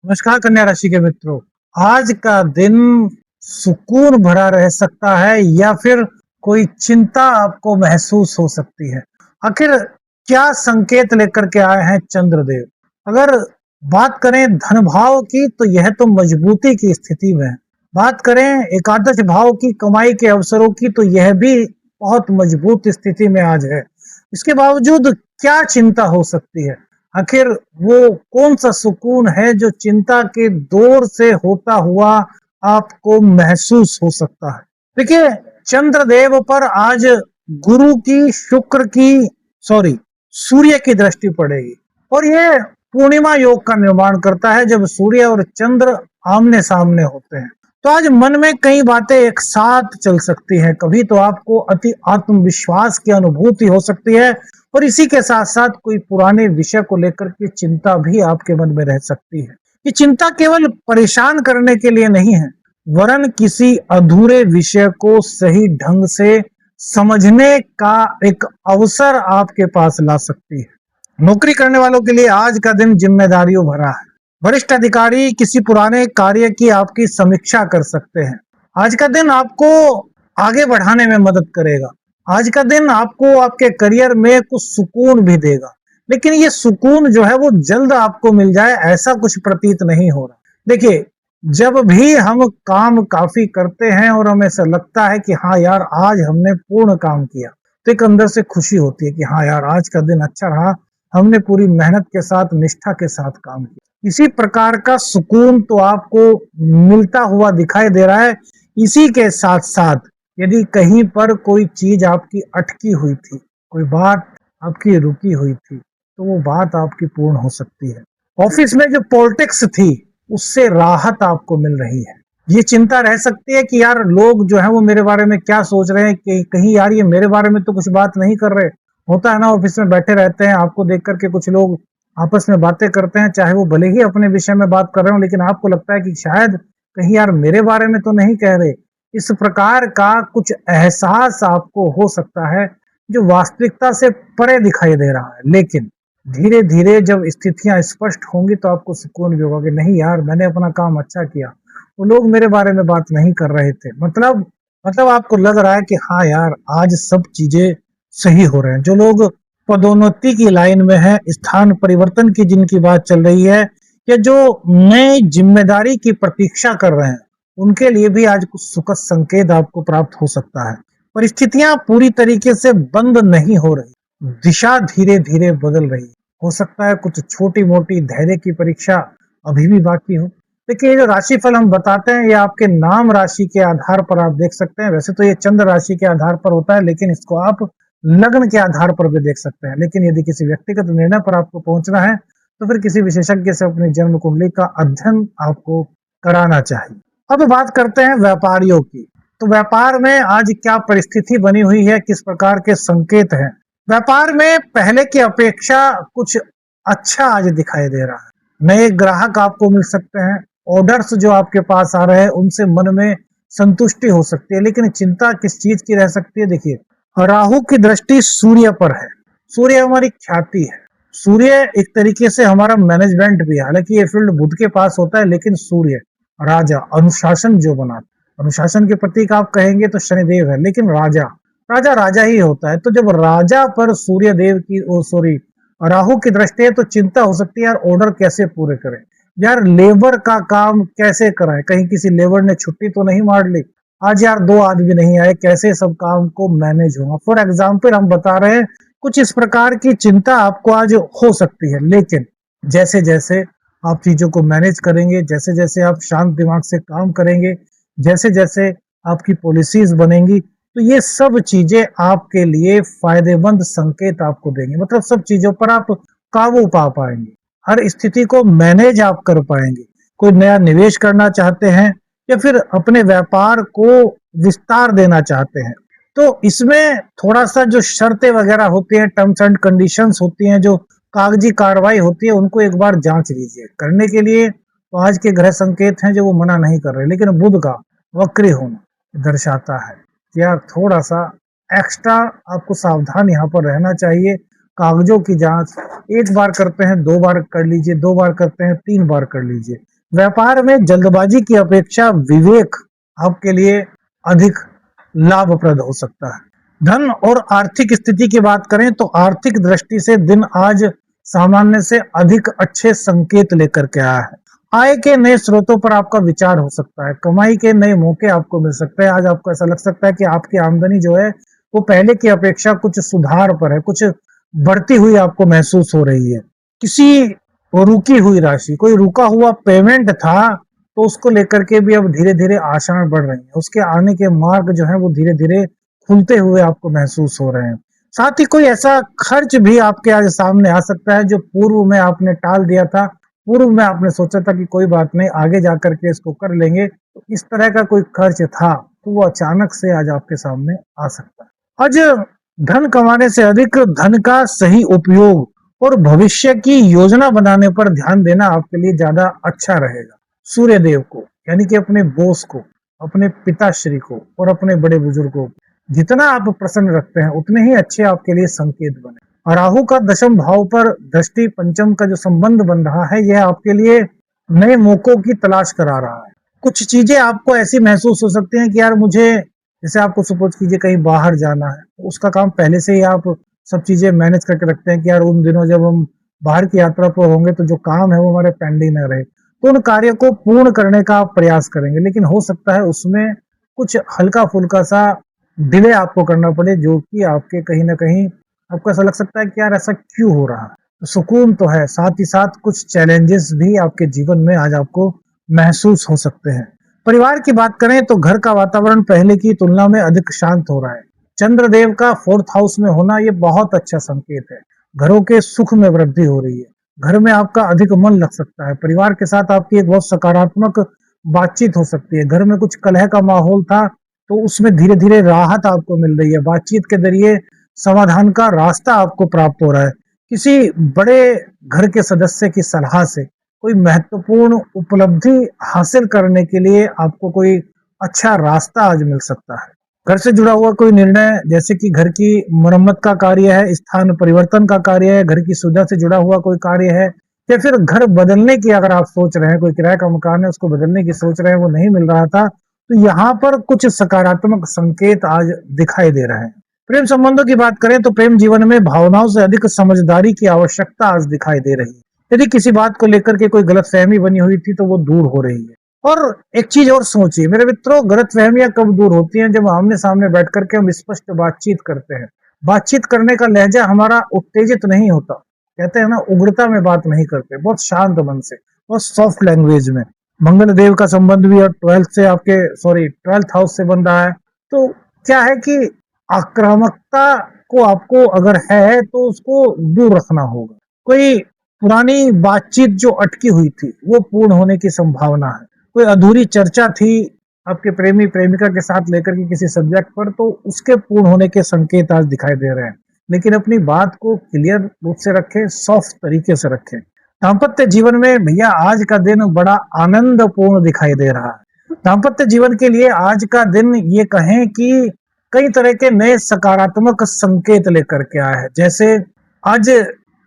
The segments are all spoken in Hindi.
नमस्कार कन्या राशि के मित्रों। आज का दिन सुकून भरा रह सकता है या फिर कोई चिंता आपको महसूस हो सकती है। आखिर क्या संकेत लेकर के आए हैं चंद्रदेव? अगर बात करें धन भाव की तो यह तो मजबूती की स्थिति में है। बात करें एकादश भाव की कमाई के अवसरों की तो यह भी बहुत मजबूत स्थिति में आज है। इसके बावजूद क्या चिंता हो सकती है? आखिर वो कौन सा सुकून है जो चिंता के दौर से होता हुआ आपको महसूस हो सकता है? देखिए, चंद्रदेव पर आज गुरु की, शुक्र की, सॉरी, सूर्य की दृष्टि पड़ेगी और ये पूर्णिमा योग का निर्माण करता है जब सूर्य और चंद्र आमने सामने होते हैं। तो आज मन में कई बातें एक साथ चल सकती हैं। कभी तो आपको अति आत्मविश्वास की अनुभूति हो सकती है और इसी के साथ साथ कोई पुराने विषय को लेकर के चिंता भी आपके मन में रह सकती है। ये चिंता केवल परेशान करने के लिए नहीं है, वरन किसी अधूरे विषय को सही ढंग से समझने का एक अवसर आपके पास ला सकती है। नौकरी करने वालों के लिए आज का दिन जिम्मेदारियों भरा है। वरिष्ठ अधिकारी किसी पुराने कार्य की आपकी समीक्षा कर सकते हैं। आज का दिन आपको आगे बढ़ाने में मदद करेगा। आज का दिन आपको आपके करियर में कुछ सुकून भी देगा, लेकिन ये सुकून जो है वो जल्द आपको मिल जाए ऐसा कुछ प्रतीत नहीं हो रहा। देखिए, जब भी हम काम काफी करते हैं और हमें ऐसा लगता है कि हाँ यार आज हमने पूर्ण काम किया, तो एक अंदर से खुशी होती है कि हाँ यार आज का दिन अच्छा रहा, हमने पूरी मेहनत के साथ, निष्ठा के साथ काम किया। इसी प्रकार का सुकून तो आपको मिलता हुआ दिखाई दे रहा है। इसी के साथ साथ यदि कहीं पर कोई चीज आपकी अटकी हुई थी, कोई बात आपकी रुकी हुई थी, तो वो बात आपकी पूर्ण हो सकती है। ऑफिस में जो पॉलिटिक्स थी उससे राहत आपको मिल रही है। ये चिंता रह सकती है कि यार लोग जो है वो मेरे बारे में क्या सोच रहे हैं, कि कहीं यार ये मेरे बारे में तो कुछ बात नहीं कर रहे। होता है ना, ऑफिस में बैठे रहते हैं, आपको देख करके कुछ लोग आपस में बातें करते हैं, चाहे वो भले ही अपने विषय में बात कर रहे हो, लेकिन आपको लगता है कि शायद कहीं यार मेरे बारे में तो नहीं कह रहे। इस प्रकार का कुछ एहसास आपको हो सकता है जो वास्तविकता से परे दिखाई दे रहा है। लेकिन धीरे धीरे जब स्थितियां स्पष्ट होंगी तो आपको सुकून भी होगा कि नहीं यार मैंने अपना काम अच्छा किया, वो लोग मेरे बारे में बात नहीं कर रहे थे। मतलब आपको लग रहा है कि हाँ यार आज सब चीजें सही हो रहे हैं। जो लोग पदोन्नति की लाइन में है, स्थान परिवर्तन की जिनकी बात चल रही है, या जो नई जिम्मेदारी की प्रतीक्षा कर रहे हैं, उनके लिए भी आज कुछ सुखद संकेत आपको प्राप्त हो सकता है। परिस्थितियां पूरी तरीके से बंद नहीं हो रही, दिशा धीरे धीरे बदल रही है। हो सकता है कुछ छोटी मोटी धैर्य की परीक्षा अभी भी बाकी हो। देखिए, ये जो राशिफल हम बताते हैं ये आपके नाम राशि के आधार पर आप देख सकते हैं। वैसे तो ये चंद्र राशि के आधार पर होता है, लेकिन इसको आप लग्न के आधार पर भी देख सकते हैं। लेकिन यदि किसी व्यक्तिगत निर्णय पर आपको पहुंचना है तो फिर किसी विशेषज्ञ से अपनी जन्म कुंडली का अध्ययन आपको कराना चाहिए। अब बात करते हैं व्यापारियों की। तो व्यापार में आज क्या परिस्थिति बनी हुई है, किस प्रकार के संकेत हैं? व्यापार में पहले की अपेक्षा कुछ अच्छा आज दिखाई दे रहा है। नए ग्राहक आपको मिल सकते हैं। ऑर्डर्स जो आपके पास आ रहे हैं उनसे मन में संतुष्टि हो सकती है। लेकिन चिंता किस चीज की रह सकती है? देखिए, राहु की दृष्टि सूर्य पर है। सूर्य हमारी ख्याति है। सूर्य एक तरीके से हमारा मैनेजमेंट भी है। हालांकि ये फील्ड बुध के पास होता है, लेकिन सूर्य राजा, अनुशासन जो बनाता, अनुशासन के प्रतीक आप कहेंगे तो शनिदेव है, लेकिन राजा राजा राजा ही होता है। तो जब राजा पर सूर्य देव की सॉरी राहु की दृष्टि है तो चिंता हो सकती है यार ऑर्डर कैसे पूरे करें, यार लेबर का काम कैसे कराएं, कहीं किसी लेबर ने छुट्टी तो नहीं मार ली, आज यार 2 आदमी नहीं आए, कैसे सब काम को मैनेज होगा। फॉर एग्जाम्पल हम बता रहे हैं, कुछ इस प्रकार की चिंता आपको आज हो सकती है। लेकिन जैसे जैसे आप चीजों को मैनेज करेंगे, जैसे जैसे आप शांत दिमाग से काम करेंगे, जैसे जैसे आपकी पॉलिसीज बनेंगी, तो ये सब चीजें आपके लिए फायदेमंद संकेत आपको देंगे। मतलब सब चीजों पर आप काबू पा पाएंगे, हर स्थिति को मैनेज आप कर पाएंगे। कोई नया निवेश करना चाहते हैं या फिर अपने व्यापार को विस्तार देना चाहते हैं, तो इसमें थोड़ा सा जो शर्तें वगैरह होती हैं, टर्म्स एंड कंडीशंस होती हैं, जो कागजी कार्रवाई होती है, उनको एक बार जांच लीजिए। करने के लिए तो आज के ग्रह संकेत हैं जो वो मना नहीं कर रहे, लेकिन बुध का वक्री होना दर्शाता है कि यार थोड़ा सा एक्स्ट्रा आपको सावधान यहाँ पर रहना चाहिए। कागजों की जांच एक बार करते हैं, 2 बार कर लीजिए, 2 बार करते हैं, 3 बार कर लीजिए। व्यापार में जल्दबाजी की अपेक्षा विवेक आपके लिए अधिक लाभप्रद हो सकता है। धन और आर्थिक स्थिति की बात करें तो आर्थिक दृष्टि से दिन आज सामान्य से अधिक अच्छे संकेत लेकर के आया है। आय के नए स्रोतों पर आपका विचार हो सकता है, कमाई के नए मौके आपको मिल सकते हैं। आज आपको ऐसा लग सकता है कि आपकी आमदनी जो है वो पहले की अपेक्षा कुछ सुधार पर है, कुछ बढ़ती हुई आपको महसूस हो रही है। किसी रुकी हुई राशि, कोई रुका हुआ पेमेंट था तो उसको लेकर के भी अब धीरे धीरे आशाएं बढ़ रही हैं, उसके आने के मार्ग जो है वो धीरे धीरे खुलते हुए आपको महसूस हो रहे हैं। साथ ही कोई ऐसा खर्च भी आपके आज सामने आ सकता है जो पूर्व में आपने टाल दिया था, पूर्व में आपने सोचा था कि कोई बात नहीं आगे जाकर के इसको कर लेंगे, तो इस तरह का कोई खर्च था तो वो अचानक से आज आपके सामने आ सकता है। आज धन कमाने से अधिक धन का सही उपयोग और भविष्य की योजना बनाने पर ध्यान देना आपके लिए ज्यादा अच्छा रहेगा। सूर्य देव को यानी कि अपने बॉस को, अपने पिताश्री को और अपने बड़े बुजुर्गों को जितना आप प्रसन्न रखते हैं उतने ही अच्छे आपके लिए संकेत बने। और राहु का दशम भाव पर दृष्टि पंचम का जो संबंध बन रहा है यह आपके लिए नए मौकों की तलाश करा रहा है। कुछ चीजें आपको ऐसी महसूस हो सकती हैं कि यार मुझे, जैसे आपको सपोज कीजिए कहीं बाहर जाना है तो उसका काम पहले से ही आप सब चीजें मैनेज करके रखते हैं कि यार उन दिनों जब हम बाहर की यात्रा पर होंगे तो जो काम है वो हमारे पेंडिंग न रहे, तो उन कार्य को पूर्ण करने का आप प्रयास करेंगे। लेकिन हो सकता है उसमें कुछ हल्का फुल्का सा डिले आपको करना पड़े, जो कि आपके कहीं ना कहीं आपको ऐसा लग सकता है कि यार ऐसा क्यों हो रहा है। तो सुकून तो है, साथ ही साथ कुछ चैलेंजेस भी आपके जीवन में आज आपको महसूस हो सकते हैं। परिवार की बात करें तो घर का वातावरण पहले की तुलना में अधिक शांत हो रहा है। चंद्रदेव का 4th हाउस में होना ये बहुत अच्छा संकेत है। घरों के सुख में वृद्धि हो रही है, घर में आपका अधिक मन लग सकता है, परिवार के साथ आपकी एक बहुत सकारात्मक बातचीत हो सकती है। घर में कुछ कलह का माहौल था तो उसमें धीरे धीरे राहत आपको मिल रही है, बातचीत के जरिए समाधान का रास्ता आपको प्राप्त हो रहा है। किसी बड़े घर के सदस्य की सलाह से कोई महत्वपूर्ण उपलब्धि हासिल करने के लिए आपको कोई अच्छा रास्ता आज मिल सकता है। घर से जुड़ा हुआ कोई निर्णय, जैसे कि घर की मरम्मत का कार्य है, स्थान परिवर्तन का कार्य है, घर की सुविधा से जुड़ा हुआ कोई कार्य है, या फिर घर बदलने की अगर आप सोच रहे हैं, कोई किराए का मकान है उसको बदलने की सोच रहे हैं, वो नहीं मिल रहा था, तो यहाँ पर कुछ सकारात्मक संकेत आज दिखाई दे रहे हैं। प्रेम संबंधों की बात करें तो प्रेम जीवन में भावनाओं से अधिक समझदारी की आवश्यकता आज दिखाई दे रही है। यदि किसी बात को लेकर के कोई गलतफहमी बनी हुई थी तो वो दूर हो रही है। और एक चीज और सोचिए मेरे मित्रों, गलतफहमियां कब दूर होती हैं? जब आमने सामने बैठ करके हम स्पष्ट बातचीत करते हैं। बातचीत करने का लहजा हमारा उत्तेजित नहीं होता, कहते हैं ना उग्रता में बात नहीं करते, बहुत शांत मन से, बहुत सॉफ्ट लैंग्वेज में। मंगल देव का संबंध भी और 12th हाउस से बन रहा है। तो क्या है कि आक्रामकता को आपको अगर है तो उसको दूर रखना होगा। कोई पुरानी बातचीत जो अटकी हुई थी वो पूर्ण होने की संभावना है। कोई अधूरी चर्चा थी आपके प्रेमी प्रेमिका के साथ लेकर के किसी सब्जेक्ट पर, तो उसके पूर्ण होने के संकेत आज दिखाई दे रहे हैं। लेकिन अपनी बात को क्लियर रूप से रखें, सॉफ्ट तरीके से रखें। दाम्पत्य जीवन में भैया आज का दिन बड़ा आनंदपूर्ण दिखाई दे रहा है। दाम्पत्य जीवन के लिए आज का दिन ये कहें कि कई तरह के नए सकारात्मक संकेत लेकर के आया है। जैसे आज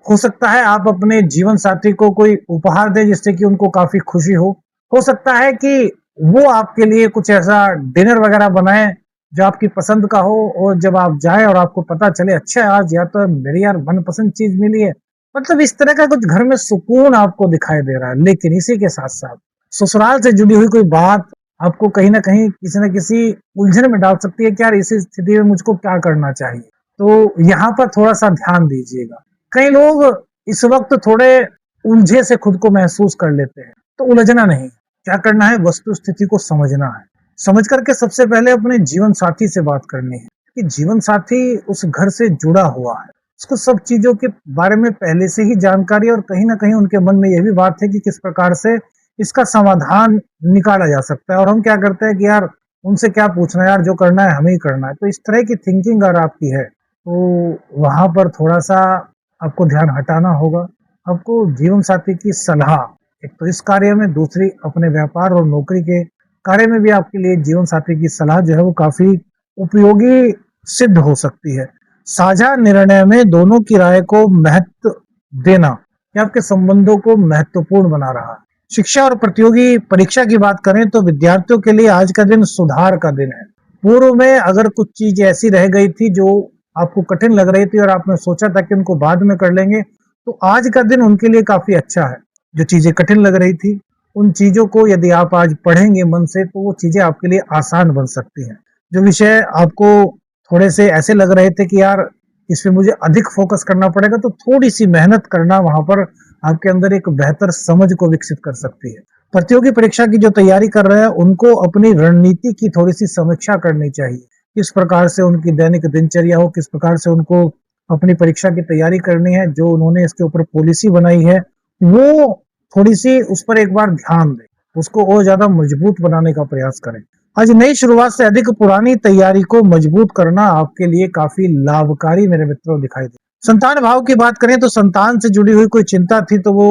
हो सकता है आप अपने जीवन साथी को कोई उपहार दें जिससे कि उनको काफी खुशी हो सकता है कि वो आपके लिए कुछ ऐसा डिनर वगैरह बनाए जो आपकी पसंद का हो, और जब आप जाएं और आपको पता चले अच्छा आज या तो मेरी यार मनपसंद चीज मिली है, मतलब इस तरह का कुछ घर में सुकून आपको दिखाई दे रहा है। लेकिन इसी के साथ साथ ससुराल से जुड़ी हुई कोई बात आपको कहीं ना कहीं किसी न किसी उलझन में डाल सकती है कि यार इस स्थिति में मुझको क्या करना चाहिए। तो यहाँ पर थोड़ा सा ध्यान दीजिएगा। कई लोग इस वक्त थोड़े उलझे से खुद को महसूस कर लेते हैं, तो उलझना नहीं, क्या करना है वस्तु स्थिति को समझना है। समझ करके सबसे पहले अपने जीवन साथी से बात करनी है कि जीवन साथी उस घर से जुड़ा हुआ है, उसको सब चीजों के बारे में पहले से ही जानकारी, और कहीं ना कहीं उनके मन में यह भी बात है कि किस प्रकार से इसका समाधान निकाला जा सकता है। और हम क्या करते हैं कि यार उनसे क्या पूछना है, यार जो करना है हमें ही करना है। तो इस तरह की थिंकिंग अगर आपकी है तो वहां पर थोड़ा सा आपको ध्यान हटाना होगा। आपको जीवन साथी की सलाह, एक तो इस कार्य में, दूसरी अपने व्यापार और नौकरी के कार्य में भी आपके लिए जीवन साथी की सलाह जो है वो काफी उपयोगी सिद्ध हो सकती है। साझा निर्णय में दोनों की राय को महत्व देना, ये आपके संबंधों को महत्वपूर्ण बना रहा है। शिक्षा और प्रतियोगी परीक्षा की बात करें तो विद्यार्थियों के लिए आज का दिन सुधार का दिन है। पूर्व में अगर कुछ चीज ऐसी रह गई थी जो आपको कठिन लग रही थी और आपने सोचा था कि उनको बाद में कर लेंगे, तो आज का दिन उनके लिए काफी अच्छा है। जो चीजें कठिन लग रही थी उन चीजों को यदि आप आज पढ़ेंगे मन से तो वो चीजें आपके लिए आसान बन सकती हैं। जो विषय आपको थोड़े से ऐसे लग रहे थे कि यार इसमें मुझे अधिक फोकस करना पड़ेगा, तो थोड़ी सी मेहनत करना वहां पर आपके अंदर एक बेहतर समझ को विकसित कर सकती है। प्रतियोगी परीक्षा की जो तैयारी कर रहे हैं उनको अपनी रणनीति की थोड़ी सी समीक्षा करनी चाहिए। किस प्रकार से उनकी दैनिक दिनचर्या हो, किस प्रकार से उनको अपनी परीक्षा की तैयारी करनी है, जो उन्होंने इसके ऊपर पॉलिसी बनाई है वो थोड़ी सी उस पर एक बार ध्यान दें, उसको और ज्यादा मजबूत बनाने का प्रयास करें। आज नई शुरुआत से अधिक पुरानी तैयारी को मजबूत करना आपके लिए काफी लाभकारी मेरे मित्रों दिखाई दे। संतान भाव की बात करें तो संतान से जुड़ी हुई कोई चिंता थी तो वो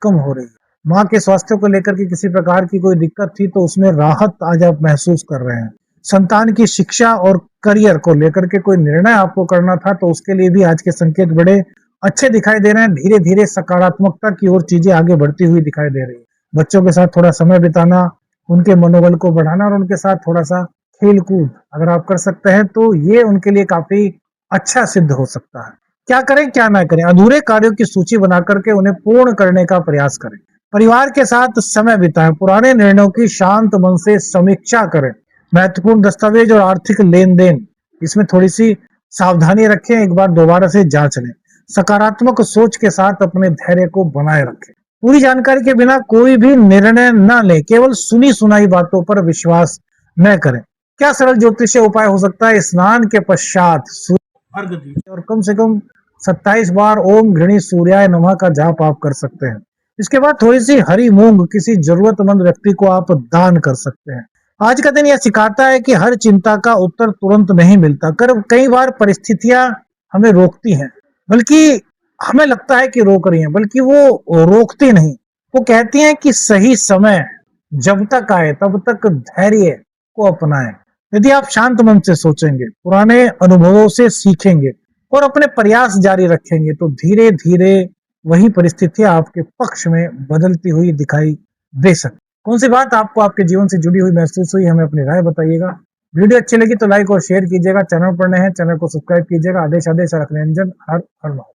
कम हो रही है। माँ के स्वास्थ्य को लेकर के किसी प्रकार की कोई दिक्कत थी तो उसमें राहत आज आप महसूस कर रहे हैं। संतान की शिक्षा और करियर को लेकर के कोई निर्णय आपको करना था तो उसके लिए भी आज के संकेत बड़े अच्छे दिखाई दे रहे हैं। धीरे धीरे सकारात्मकता की ओर चीजें आगे बढ़ती हुई दिखाई दे रही है। बच्चों के साथ थोड़ा समय बिताना, उनके मनोबल को बढ़ाना और उनके साथ थोड़ा सा खेल कूद अगर आप कर सकते हैं तो ये उनके लिए काफी अच्छा सिद्ध हो सकता है। क्या करें क्या ना करें, अधूरे कार्यों की सूची बना करके उन्हें पूर्ण करने का प्रयास करें। परिवार के साथ समय बिताएं, पुराने निर्णयों की शांत मन से समीक्षा करें। महत्वपूर्ण दस्तावेज और आर्थिक लेन देन इसमें थोड़ी सी सावधानी रखें, एक बार दोबारा से जांच लें। सकारात्मक सोच के साथ अपने धैर्य को बनाए रखें। पूरी जानकारी के बिना कोई भी निर्णय न लें, केवल सुनी सुनाई बातों पर विश्वास न करें। क्या सरल ज्योतिषीय उपाय हो सकता है? स्नान के पश्चात सूर्य अर्घ दीजिए और कम से कम 27 बार ओम घृणी सूर्याय नमः का जाप आप कर सकते हैं। इसके बाद थोड़ी सी हरी मूंग किसी जरूरतमंद व्यक्ति को आप दान कर सकते हैं। आज का दिन यह सिखाता है कि हर चिंता का उत्तर तुरंत नहीं मिलता। कई बार परिस्थितियां हमें रोकती हैं, बल्कि हमें लगता है कि रोक रही हैं, बल्कि वो रोकती नहीं। वो कहती हैं कि सही समय जब तक आए तब तक धैर्य को अपनाएं। यदि आप शांत मन से सोचेंगे, पुराने अनुभवों से सीखेंगे और अपने प्रयास जारी रखेंगे तो धीरे धीरे वही परिस्थितियां आपके पक्ष में बदलती हुई दिखाई दे सकती। कौन सी बात आपको आपके जीवन से जुड़ी हुई महसूस हुई, हमें अपनी राय बताइएगा। वीडियो अच्छी लगी तो लाइक और शेयर कीजिएगा। चैनल पर नए हैं, चैनल को सब्सक्राइब कीजिएगा। आदेश आदेश रखने हर हर